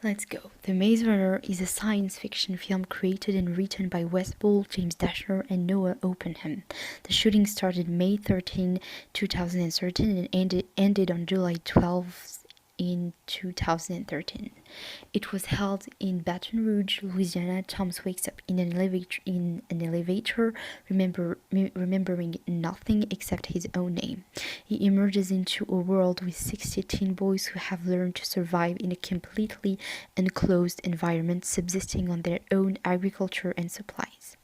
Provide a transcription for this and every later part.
Let's go. The Maze Runner is a science fiction film created and written by Wes Ball, James Dashner, and Noah Oppenheim. The shooting started May 13, 2013 and ended on July 12 in 2013. It was held in Baton Rouge, Louisiana. Thomas wakes up in an elevator, remembering nothing except his own name. He emerges into a world with 60 teen boys who have learned to survive in a completely enclosed environment, subsisting on their own agriculture and supplies.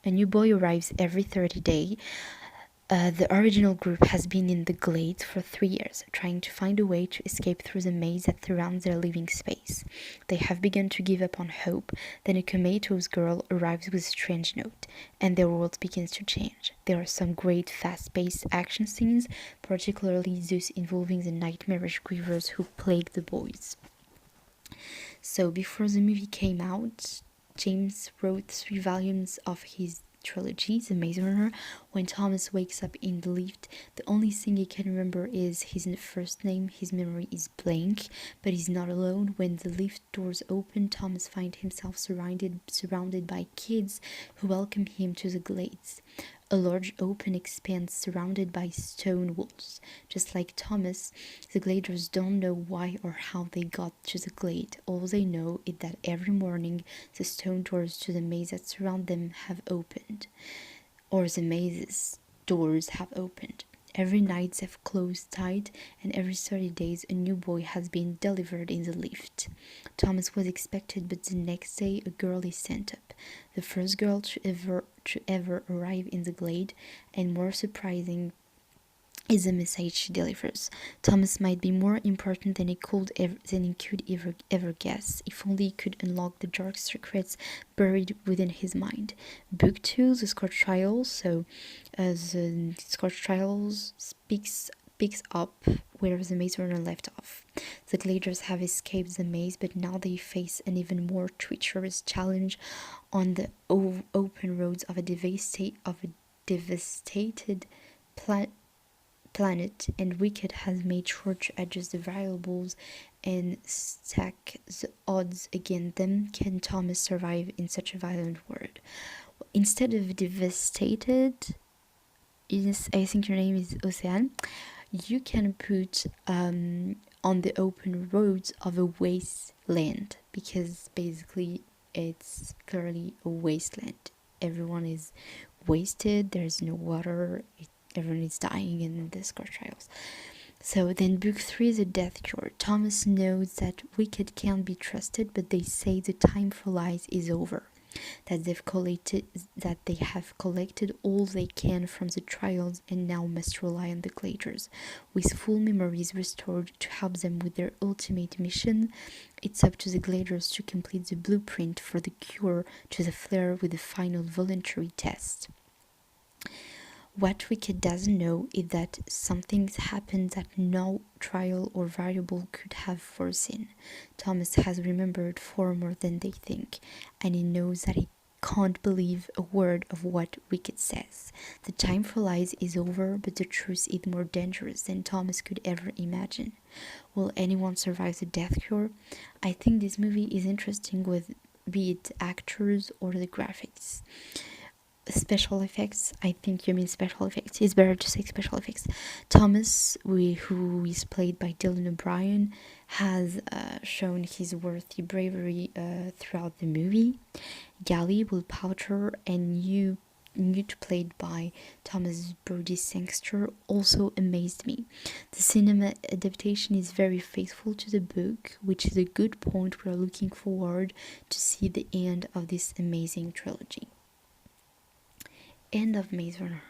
A new boy arrives every 30 days. The original group has been in the Glades for 3 years, trying to find a way to escape through the maze that surrounds their living space. They have begun to give up on hope. Then a comatose girl arrives with a strange note, and their world begins to change. There are some great fast-paced action scenes, particularly those involving the nightmarish grievers who plague the boys. So before the movie came out, James wrote 3 volumes of his trilogy, The Maze Runner. When Thomas wakes up in the lift, the only thing he can remember is his first name. His memory is blank, but he's not alone. When the lift doors open, Thomas finds himself surrounded by kids who welcome him to the Glades. A large open expanse surrounded by stone walls. Just like Thomas, the Gladers don't know why or how they got to the glade. All they know is that every morning the stone doors to the maze that surround them have opened. Or the maze's doors have opened. Every night they've closed tight, and every 30 days a new boy has been delivered in the lift. Thomas was expected, but the next day a girl is sent up. The first girl to ever arrive in the glade, and more surprising is the message she delivers. Thomas might be more important than he could ever guess, if only he could unlock the dark secrets buried within his mind. Book 2, The Scorch Trials. So, the Scorch Trials picks up where the Maze Runner left off. The Gladers have escaped the maze, but now they face an even more treacherous challenge on the open roads of a devastated planet, and Wicked has made sure to adjust the variables and stack the odds against them. Can Thomas survive in such a violent world? Instead of devastated, I think your name is Ocean, you can put on the open roads of a wasteland, because basically it's clearly a wasteland. Everyone is wasted, there's no water, everyone is dying in the Scorch Trials. So then book 3 is The Death Cure. Thomas knows that Wicked can't be trusted, but they say the time for lies is over. That they have collected all they can from the trials and now must rely on the Gladers. With full memories restored to help them with their ultimate mission, it's up to the Gladers to complete the blueprint for the cure to the flare with the final voluntary test. What Wicked doesn't know is that something's happened that no trial or variable could have foreseen. Thomas has remembered far more than they think, and he knows that he can't believe a word of what Wicked says. The time for lies is over, but the truth is more dangerous than Thomas could ever imagine. Will anyone survive the Death Cure? I think this movie is interesting with be it actors or the graphics. Special effects, I think you mean special effects. It's better to say special effects. Thomas, who is played by Dylan O'Brien, has shown his worthy bravery throughout the movie. Gally, Will Poulter, and Newt, played by Thomas Brody Sangster, also amazed me. The cinema adaptation is very faithful to the book, which is a good point. We are looking forward to see the end of this amazing trilogy. End of Maze Runner.